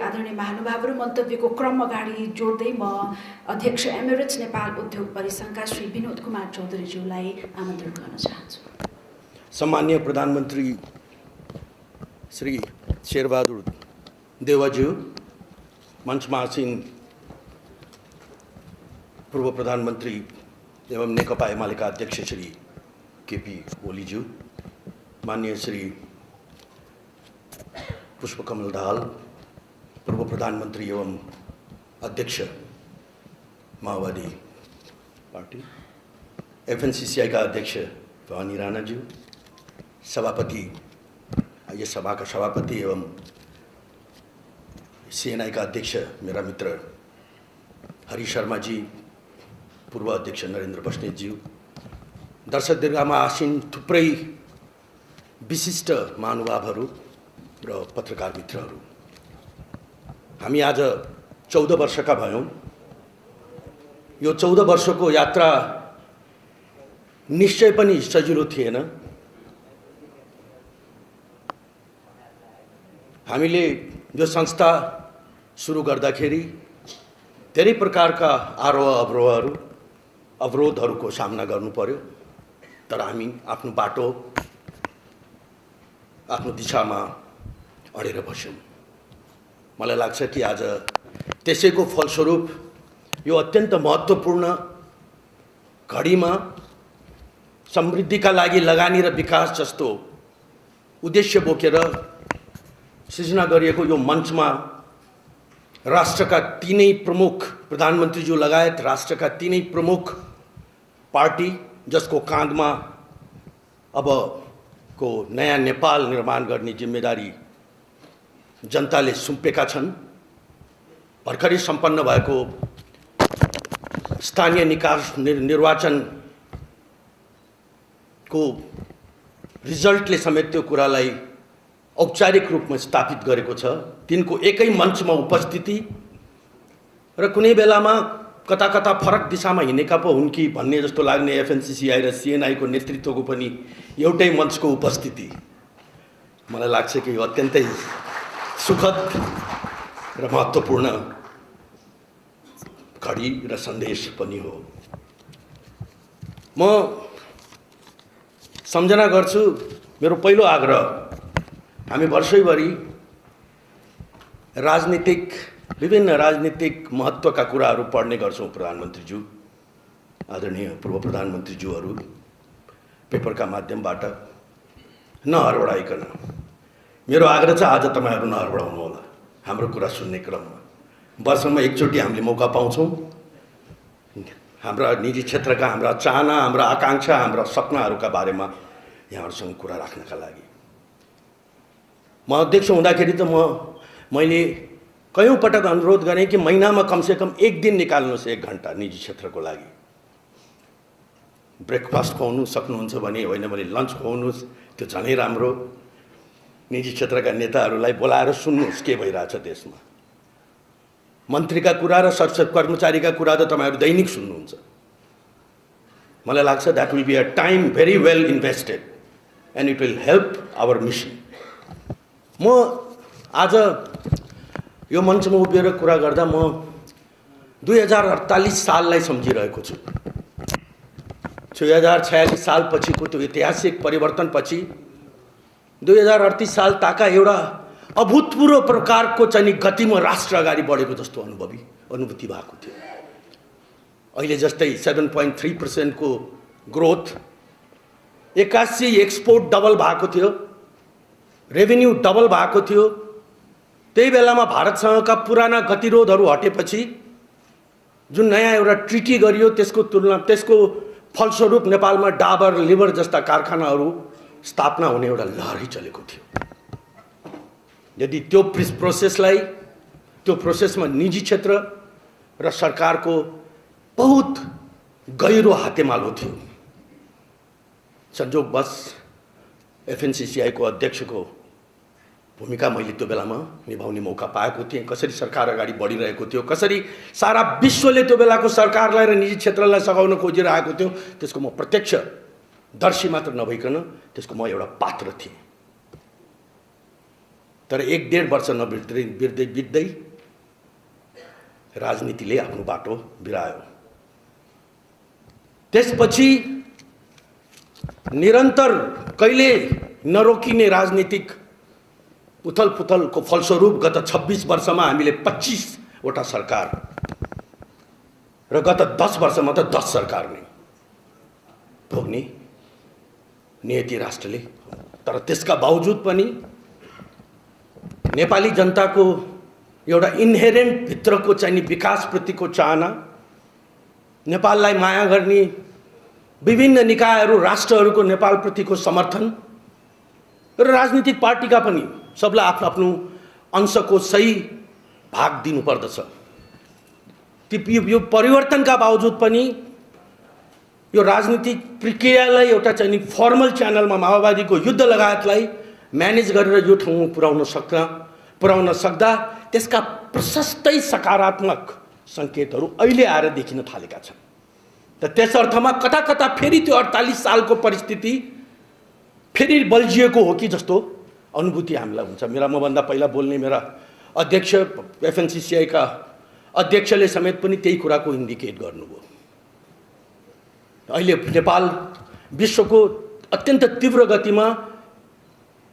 आदरणीय महानुभावहरू मन्तव्यको क्रम अगाडि जोड्दै म अध्यक्ष एमिरेट्स नेपाल उद्योग परिसङ्घका श्री विनोद कुमार चौधरीज्यूलाई आमन्त्रण गर्न चाहन्छु। सम्माननीय प्रधानमन्त्री श्री शेरबहादुर देउवाज्यू, मञ्चमा आसीन पूर्व प्रधानमन्त्री एवं नेकपा एमालेका अध्यक्ष श्री केपी ओलीज्यू, माननीय श्री पुष्पकमल दाहाल, पूर्व प्रधानमन्त्री एवं अध्यक्ष माओवादी पार्टी, एफएनसीसीआई का अध्यक्ष भवानी राणाज्यू, सभापति, ये सभा का सभापति एवं सीएनआई का अध्यक्ष मेरा मित्र हरि शर्मा जी, पूर्व अध्यक्ष नरेन्द्र बस्नेत ज्यू, दर्शक दीर्घामा आसीन थुप्रै विशिष्ट महानुभावहरू र पत्रकार मित्रहरू, हामी आज 14 वर्षका भयौं। यो 14 वर्षको यात्रा निश्चय पनि सजिलो थिएन। हामीले यो संस्था सुरु गर्दाखेरि धेरै प्रकारका आरोह अवरोधहरूको सामना गर्नु पर्यो, तर हामी आफ्नो बाटो, आफ्नो दिशामा अडेर बस्यौं। मलाई लाग्छ कि आज त्यसैको फलस्वरूप यो अत्यन्त महत्त्वपूर्ण घडीमा समृद्धिका लागि लगानी र विकास जस्तो उद्देश्य बोकेर सृजना गरिएको यो मञ्चमा राष्ट्रका तीनै प्रमुख प्रधानमन्त्रीज्यू लगायत राष्ट्रका तीनै प्रमुख पार्टी, जसको काँधमा अबको नयाँ नेपाल निर्माण गर्ने जिम्मेदारी जनताले सुम्पेका छन्। भर्खरै सम्पन्न भएको स्थानीय निकाय निर्वाचनको रिजल्टले समेत त्यो कुरालाई औपचारिक रूपमा स्थापित गरेको छ। तिनको एकै मञ्चमा उपस्थिति र कुनै बेलामा कता कता फरक दिशामा हिँडेका पो हुन् कि भन्ने जस्तो लाग्ने एफएनसीसीआई र सीएनआई को नेतृत्वको पनि एउटै मञ्चको उपस्थिति, मलाई लाग्छ कि यो अत्यन्तै सुखद र महत्त्वपूर्ण घडी र सन्देश पनि हो। म सम्झना गर्छु, मेरो पहिलो आग्रह, हामी वर्षैभरि विभिन्न राजनीतिक महत्त्वका कुराहरू पढ्ने गर्छौँ। प्रधानमन्त्रीज्यू, आदरणीय पूर्व प्रधानमन्त्रीज्यूहरू पेपरका माध्यमबाट नहरबडाइकन, मेरो आग्रह छ आज तपाईहरु नहरबडाउनु होला। हाम्रो कुरा सुन्ने क्रममा वर्षमा एकचोटि हामीले मौका पाउँछौँ हाम्रा निजी क्षेत्रका हाम्रा चाहना, हाम्रा आकांक्षा, हाम्रा सपनाहरूका बारेमा यहाँहरुसँग कुरा राख्नका लागि। म अध्यक्ष हुँदाखेरि त मैले कयौं पटक अनुरोध गरेँ कि महिनामा कमसेकम एक दिन निकाल्नुहोस्, 1 घण्टा निजी क्षेत्रको लागि। ब्रेकफास्ट खुवाउनु सक्नुहुन्छ भने, होइन भने लन्च खुवाउनुहोस्, त्यो झनै राम्रो। निजी क्षेत्रका नेताहरूलाई बोलाएर सुन्नुहोस् के भइरहेछ देशमा। मन्त्रीका कुरा र कर्मचारीका कुरा त तपाईहरु दैनिक सुन्नुहुन्छ। मलाई लाग्छ that will be a time very well invested and it will help our mission। म आज यो मञ्चमा उभिएर कुरा गर्दा म 2048 साललाई सम्झिरहेको छु। 2046 साल पछिको त्यो ऐतिहासिक परिवर्तनपछि 2038 साल ताका एउटा अभूतपूर्व प्रकारको चाहिँ गतिमा राष्ट्र अगाडि बढेको जस्तो अनुभूति भएको थियो। अहिले जस्तै 7.3% को ग्रोथ, 81 एक्सपोर्ट डबल भएको थियो, रेभिन्यू डबल भएको थियो। त्यही बेलामा भारतसँगका पुराना गतिरोधहरू हटेपछि जुन नयाँ एउटा ट्रिटी गरियो, त्यसको फलस्वरूप नेपालमा डाबर, लिभर जस्ता कारखानाहरू स्थापना हुने एउटा लहरै चलेको थियो। यदि त्यो प्रोसेसमा निजी क्षेत्र र सरकारको बहुत गहिरो हातेमालो थियो। संयोगवश एफएनसीसीआई को अध्यक्षको भूमिका मैले त्यो बेलामा निभाउने मौका पाएको थिएँ। कसरी सरकार अगाडि बढिरहेको थियो, कसरी सारा विश्वले त्यो बेलाको सरकारलाई र निजी क्षेत्रलाई सघाउन खोजिरहेको थियो, त्यसको म प्रत्यक्ष दर्शी मात्र नभइकन त्यसको म एउटा पात्र थिएँ। तर 1-1.5 वर्ष बित्दै राजनीतिले आफ्नो बाटो बिरायो। त्यसपछि निरन्तर कहिले नरोकिने राजनीतिक उथलपुथलको फलस्वरूप गत 26 वर्षमा हामीले 25 वटा सरकार र गत 10 वर्षमा त 10 सरकार नै भोग्ने नियति राष्ट्रले। तर त्यसका बावजुद पनि नेपाली जनताको एउटा इन्हेरेन्ट भित्रको चाहिँ विकासप्रतिको चाहना, नेपाललाई माया गर्ने विभिन्न निकायहरू राष्ट्रहरूको नेपालप्रतिको समर्थन र राजनीतिक पार्टीका पनि सबलाई आफ्नो आफ्नो अंशको सही भाग दिनुपर्दछ। यो परिवर्तनका बावजुद पनि यो राजनीतिक प्रक्रियालाई एउटा चाहिँ फर्मल च्यानलमा माओवादीको युद्ध लगायतलाई म्यानेज गरेर यो ठाउँमा पुर्याउन सक्दा त्यसका प्रशस्तै सकारात्मक सङ्केतहरू अहिले आएर देखिन थालेका छन्। त त्यस अर्थमा कता कता फेरि त्यो 48 सालको परिस्थिति फेरि बल्झिएको हो कि जस्तो अनुभूति हामीलाई हुन्छ। मभन्दा पहिला बोल्ने मेरा अध्यक्ष एफएनसीसीआईका अध्यक्षले समेत पनि त्यही कुराको इन्डिकेट गर्नुभयो। अहिले नेपाल विश्वको अत्यन्त तीव्र गतिमा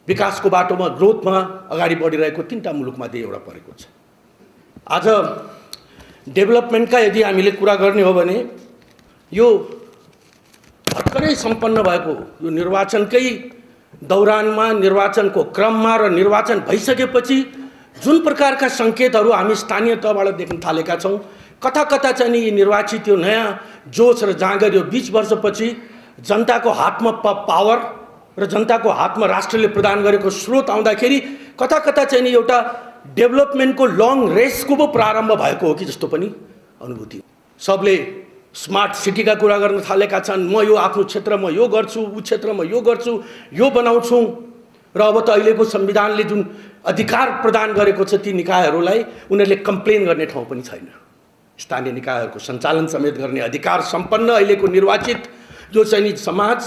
विकासको बाटोमा ग्रोथमा अगाडि बढिरहेको 3टा मुलुकमध्ये एउटा परेको छ। आज डेभलपमेन्टका यदि हामीले कुरा गर्ने हो भने यो भर्खरै सम्पन्न भएको यो निर्वाचनकै दौरानमा, निर्वाचनको क्रममा र निर्वाचन भइसकेपछि जुन प्रकारका सङ्केतहरू हामी स्थानीय तहबाट देख्न थालेका छौँ, कता कता चाहिँ यी निर्वाचित यो नयाँ जोस र जाँगर यो 20 वर्षपछि जनताको हातमा पावर र जनताको हातमा राष्ट्रले प्रदान गरेको स्रोत आउँदाखेरि कता कता चाहिँ एउटा डेभलपमेन्टको लङ रेसको पो प्रारम्भ भएको हो कि जस्तो पनि अनुभूति। सबले स्मार्ट सिटीका कुरा गर्न थालेका छन्। म यो आफ्नो क्षेत्रमा यो गर्छु, ऊ क्षेत्रमा यो गर्छु, यो बनाउँछु र अब त अहिलेको संविधानले जुन अधिकार प्रदान गरेको छ ती निकायहरूलाई उनीहरूले कम्प्लेन गर्ने ठाउँ पनि छैन। स्थानीय निकायहरूको सञ्चालन समेत गर्ने अधिकार सम्पन्न अहिलेको निर्वाचित जो चाहिँ समाज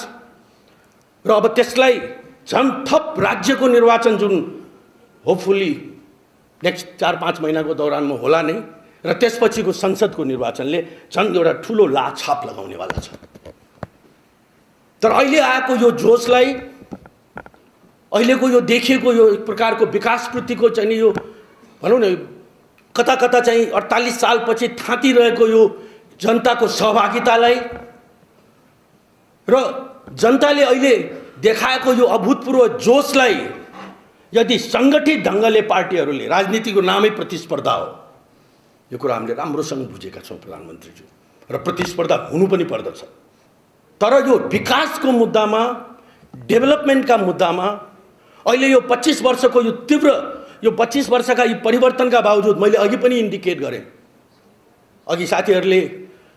र अब त्यसलाई झन् थप राज्यको निर्वाचन जुन होपफुली नेक्स्ट 4-5 महिनाको दौरानमा होला नै र त्यसपछिको संसदको निर्वाचनले झन् एउटा ठुलो छाप लगाउनेवाला छ। तर अहिले आएको यो जोसलाई, अहिलेको यो देखिएको यो एक प्रकारको विकासप्रतिको चाहिँ यो भनौँ न कता कता चाहिँ 48 सालपछि थाँतिरहेको यो जनताको सहभागितालाई र जनताले अहिले देखाएको यो अभूतपूर्व जोसलाई यदि सङ्गठित ढङ्गले पार्टीहरूले, राजनीतिको नामै प्रतिस्पर्धा हो, यो कुरा हामीले राम्रोसँग बुझेका छौँ प्रधानमन्त्रीज्यू, र प्रतिस्पर्धा हुनु पनि पर्दछ। तर यो विकासको मुद्दामा, डेभलपमेन्टका मुद्दामा अहिले यो 25 वर्षको यो तीव्र यो 25 वर्षका यी परिवर्तनका बावजुद मैले अघि पनि इन्डिकेट गरेँ, अघि साथीहरूले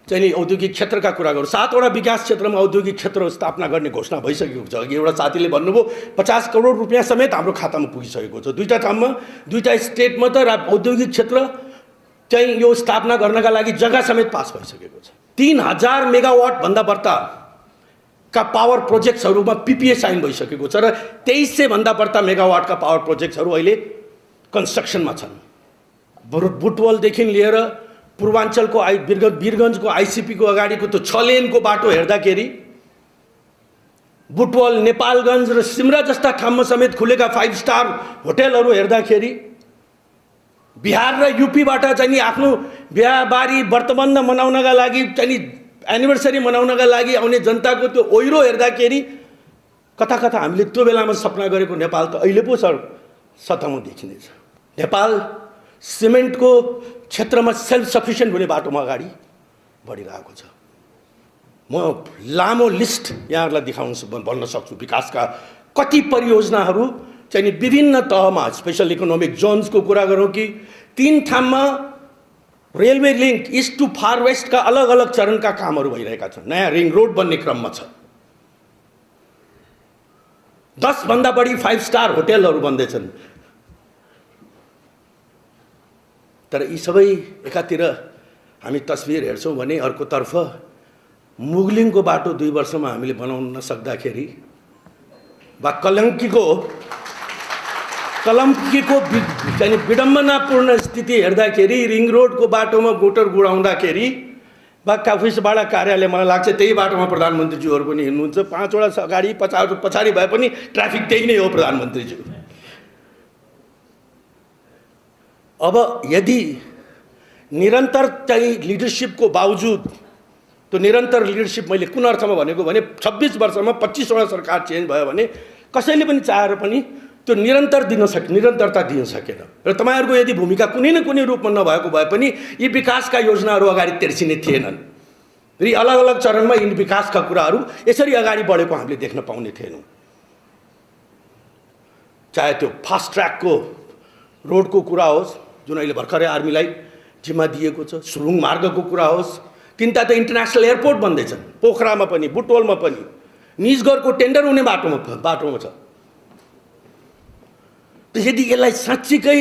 चाहिँ नि औद्योगिक क्षेत्रका कुरा गर्नु, 7वटा विकास क्षेत्रमा औद्योगिक क्षेत्र स्थापना गर्ने घोषणा भइसकेको छ। अघि एउटा साथीले भन्नुभयो 50 करोड रुपियाँ समेत हाम्रो खातामा पुगिसकेको छ। 2टा ठाउँमा 2टा स्टेटमा त औद्योगिक क्षेत्र चाहिँ यो स्थापना गर्नका लागि जग्गा समेत पास भइसकेको छ। 3000 मेगावाट भन्दा बढ्ता पावर प्रोजेक्ट्सहरूमा PPA साइन भइसकेको छ र 2300 भन्दा बढ्ता मेगावाटका पावर प्रोजेक्ट्सहरू अहिले कन्स्ट्रक्सनमा छन्। बुटवलदेखि लिएर पूर्वाञ्चलको वीरगञ्जको ICP को अगाडिको त्यो 6 लेनको बाटो हेर्दाखेरि, बुटवल, नेपालगञ्ज र सिमरा जस्ता ठाउँमा समेत खुलेका 5 स्टार होटेलहरू हेर्दाखेरि, बिहार र युपीबाट चाहिँ नि आफ्नो बिहाबारी व्रतबन्ध मनाउनका लागि चाहिँ एनिभर्सरी मनाउनका लागि आउने जनताको त्यो ओइरो हेर्दाखेरि कता कता हामीले त्यो बेलामा सपना गरेको नेपाल त अहिले पो सतहमा देखिनेछ। नेपाल सिमेन्टको क्षेत्रमा सेल्फ सफिसियन्ट हुने बाटोमा अगाडि बढिरहेको छ। म लामो लिस्ट यहाँहरूलाई भन्न सक्छु विकासका कति परियोजनाहरू चाहिँ विभिन्न तहमा, स्पेशल इकोनोमिक जोन्सको कुरा गरौँ कि 3 ठाउँमा railway link east to far वेस्टका अलग अलग चरणका कामहरू भइरहेका छन्। नयाँ रिङ रोड बन्ने क्रममा छ। 10 भन्दा बढी 5 स्टार होटेलहरू बन्दैछन्। तर यी सबै एकातिर हामी तस्बिर हेर्छौँ भने अर्कोतर्फ मुगलिङको बाटो 2 वर्षमा हामीले बनाउन नसक्दाखेरि वा कलङ्कीको कलम्कीको चाहिँ विडम्बनापूर्ण स्थिति हेर्दाखेरि रिङ रोडको बाटोमा मोटर गुडाउँदाखेरि बाघ अफिसबाट कार्यालय मलाई लाग्छ त्यही बाटोमा प्रधानमन्त्रीज्यूहरू पनि हिँड्नुहुन्छ। 5 वटा अगाडि पछाडि भए पनि ट्राफिक त्यही नै हो प्रधानमन्त्रीज्यू। अब यदि निरन्तर चाहिँ लिडरसिपको बावजुद, त्यो निरन्तर लिडरसिप मैले कुन अर्थमा भनेको भने 26 वर्षमा 25 वटा सरकार चेन्ज भयो भने कसैले पनि चाहेर पनि त्यो निरन्तरता दिन सकेन। र तपाईहरुको यदि भूमिका कुनै न कुनै रूपमा नभएको भए पनि यी विकासका योजनाहरू अगाडि तेर्सिने थिएनन्। र अलग अलग चरणमा यी विकासका कुराहरू यसरी अगाडि बढेको हामीले देख्न पाउने थिएनौँ। चाहे त्यो फास्ट ट्र्याकको रोडको कुरा होस् जुन अहिले भर्खरै आर्मीलाई जिम्मा दिएको छ, सुरुङ मार्गको कुरा होस्, तिनवटा त इन्टरनेसनल एयरपोर्ट बन्दैछन्, पोखरामा पनि बुटवलमा पनि, निजगढको टेन्डर हुने बाटोमा छ। यदि यसलाई साँच्चीकै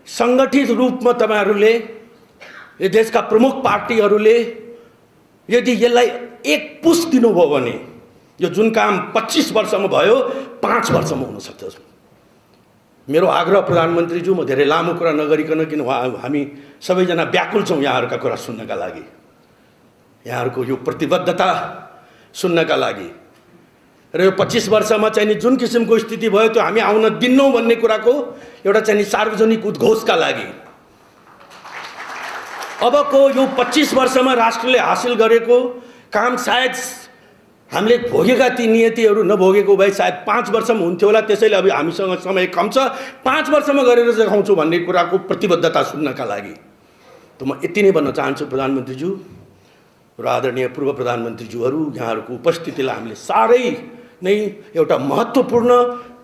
सङ्गठित रूपमा तपाईहरुले, यो देशका प्रमुख पार्टीहरूले यदि यसलाई एक पुस दिनुभयो भने यो जुन काम 25 वर्षमा भयो 5 वर्षमा हुन सक्छ। मेरो आग्रह प्रधानमन्त्रीज्यू, म धेरै लामो कुरा नगरिकन, किन हामी सबैजना व्याकुल छौँ यहाँहरूका कुरा सुन्नका लागि, यहाँहरूको यो प्रतिबद्धता सुन्नका लागि। र यो 25 वर्षमा चाहिँ नि जुन किसिमको स्थिति भयो त्यो हामी आउन दिन्नौँ भन्ने कुराको एउटा चाहिँ नि सार्वजनिक उद्घोषका लागि अबको यो 25 वर्षमा राष्ट्रले हासिल गरेको काम सायद हामीले भोगेका ती नियतिहरू नभोगेको भए सायद 5 वर्षमा हुन्थ्यो होला। त्यसैले अब हामीसँग समय कम छ, 5 वर्षमा गरेर देखाउँछु भन्ने कुराको प्रतिबद्धता सुन्नका लागि। त म यति नै भन्न चाहन्छु प्रधानमन्त्रीज्यू र आदरणीय पूर्व प्रधानमन्त्रीज्यूहरू, यहाँहरूको उपस्थितिलाई हामीले साह्रै नै एउटा महत्त्वपूर्ण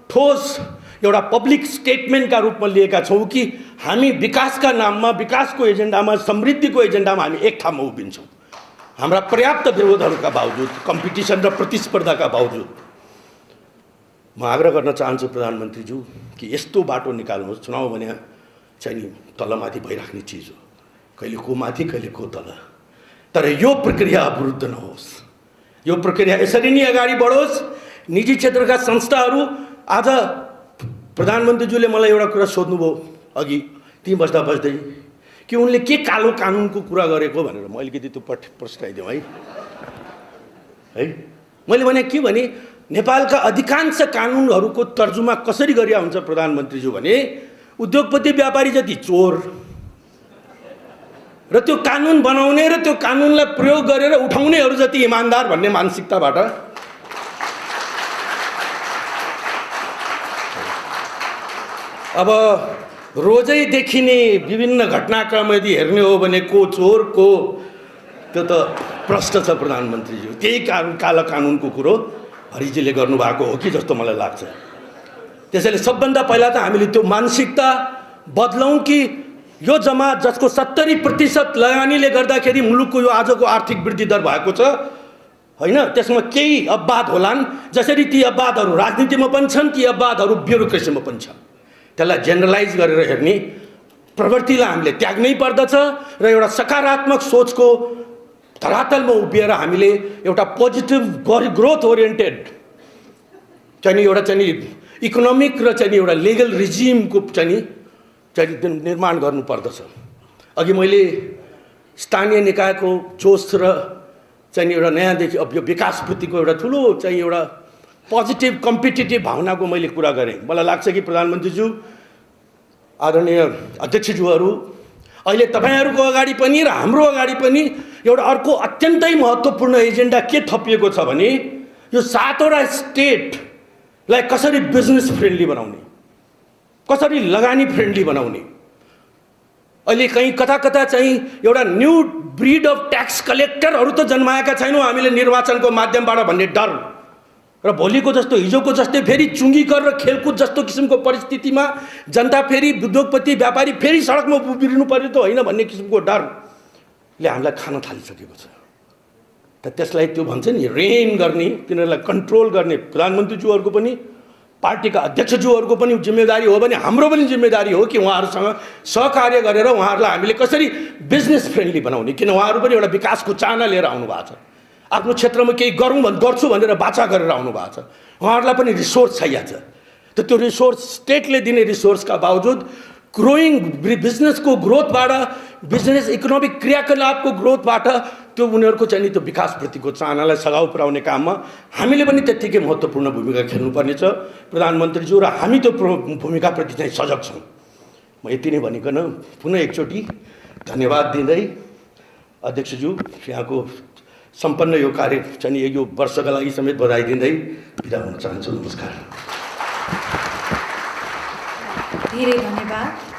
ठोस एउटा पब्लिक स्टेटमेन्टका रूपमा लिएका छौँ कि हामी विकासका नाममा, विकासको एजेन्डामा, समृद्धिको एजेन्डामा हामी एक ठाउँमा उभिन्छौँ। हाम्रा पर्याप्त विरोधहरूका बावजुद, कम्पिटिसन र प्रतिस्पर्धाका बावजुद म आग्रह गर्न चाहन्छु प्रधानमन्त्रीज्यू कि यस्तो बाटो निकाल्नुहोस्। चुनाव भने चाहिँ नि तलमाथि भइराख्ने चिज हो, कहिले को माथि कहिले को तल, तर यो प्रक्रिया अवरुद्ध नहोस्, यो प्रक्रिया यसरी नै अगाडि बढोस्। निजी क्षेत्रका संस्थाहरू, आज प्रधानमन्त्रीज्यूले मलाई एउटा कुरा सोध्नुभयो अघि ती बस्दै कि उनले के कालो कानुनको कुरा गरेको भनेर, म अलिकति त्यो प्रश्नाइदिउँ है। मैले भने के भने नेपालका अधिकांश कानुनहरूको तर्जुमा कसरी गरिया हुन्छ प्रधानमन्त्रीज्यू भने उद्योगपति व्यापारी जति चोर र त्यो कानुन बनाउने र त्यो कानुनलाई प्रयोग गरेर उठाउनेहरू जति इमानदार भन्ने मानसिकताबाट अब रोजै देखिने विभिन्न घटनाक्रम यदि हेर्ने हो भने को चोर को, त्यो त प्रश्न छ प्रधानमन्त्रीज्यू। त्यही काला कानुनको कुरो हरिजीले गर्नुभएको हो कि जस्तो मलाई लाग्छ। त्यसैले सबभन्दा पहिला त हामीले त्यो मानसिकता बदलौँ कि यो जमात जसको 70% लगानीले गर्दाखेरि मुलुकको यो आजको आर्थिक वृद्धि दर भएको छ हैन, त्यसमा केही अपवाद होलान्। जसरी ती अपवादहरू राजनीतिमा पनि छन्, ती अपवादहरू ब्युरोक्रेसीमा पनि छन्। त्यसलाई जेनरलाइज गरेर हेर्ने प्रवृत्तिलाई हामीले त्याग्नै पर्दछ र एउटा सकारात्मक सोचको धरातलमा उभिएर हामीले एउटा पोजिटिभ ग्रोथ ओरिएन्टेड चाहिँ एउटा चाहिँ इकोनोमिक र चाहिँ एउटा लिगल रिजिमको चाहिँ निर्माण गर्नुपर्दछ। अघि मैले स्थानीय निकायको जोस र चाहिँ एउटा नयाँदेखि अब यो विकासप्रतिको एउटा ठुलो चाहिँ एउटा पोजिटिभ कम्पिटिटिभ भावनाको मैले कुरा गरेँ। मलाई लाग्छ कि प्रधानमन्त्रीज्यू, आदरणीय अध्यक्षज्यूहरू, अहिले तपाईँहरूको अगाडि पनि र हाम्रो अगाडि पनि एउटा अर्को अत्यन्तै महत्त्वपूर्ण एजेन्डा के थपिएको छ भने यो 7 वटा स्टेटलाई कसरी बिजनेस फ्रेन्डली बनाउने, कसरी लगानी फ्रेन्डली बनाउने। अहिले कहीँ कता कता चाहिँ एउटा न्यू ब्रिड अफ ट्याक्स कलेक्टरहरू त जन्माएका छैनौँ हामीले निर्वाचनको माध्यमबाट भन्ने डर र भोलिको जस्तो हिजोको जस्तै फेरि चुङ्गीकर र खेलकुद जस्तो किसिमको परिस्थितिमा जनता फेरि उद्योगपति व्यापारी फेरि सडकमा उभिनु पर्यो त होइन भन्ने किसिमको डरले हामीलाई खान थालिसकेको छ। त त्यसलाई त्यो भन्छ नि रेन गर्ने, तिनीहरूलाई कन्ट्रोल गर्ने प्रधानमन्त्रीज्यूहरूको पनि, पार्टीका अध्यक्षज्यूहरूको पनि जिम्मेदारी हो भने हाम्रो पनि जिम्मेदारी हो कि उहाँहरूसँग सहकार्य गरेर उहाँहरूलाई हामीले कसरी बिजनेस फ्रेन्डली बनाउने। किन उहाँहरू पनि एउटा विकासको चाहना लिएर आउनु भएको छ, आफ्नो क्षेत्रमा केही गर्छु भनेर बाचा गरेर आउनु भएको छ, उहाँहरूलाई पनि रिसोर्स चाहिएको छ। त त्यो रिसोर्स स्टेटले दिने रिसोर्सका बावजुद ग्रोइङ बिजनेसको ग्रोथबाट, बिजनेस इकोनोमिक क्रियाकलापको ग्रोथबाट त्यो उनीहरूको चाहिँ नि त्यो विकासप्रतिको चाहनालाई सघाउ पुर्याउने काममा हामीले पनि त्यत्तिकै महत्त्वपूर्ण भूमिका खेल्नुपर्नेछ प्रधानमन्त्रीज्यू, र हामी त्यो भूमिकाप्रति चाहिँ सजग छौँ। म यति नै भनिकन पुनः एकचोटि धन्यवाद दिँदै अध्यक्षज्यू यहाँको सम्पन्न यो कार्य चाहिँ यो वर्षका लागि समेत बधाई दिँदै बिदा हुन चाहन्छु। नमस्कार। धेरै धन्यवाद।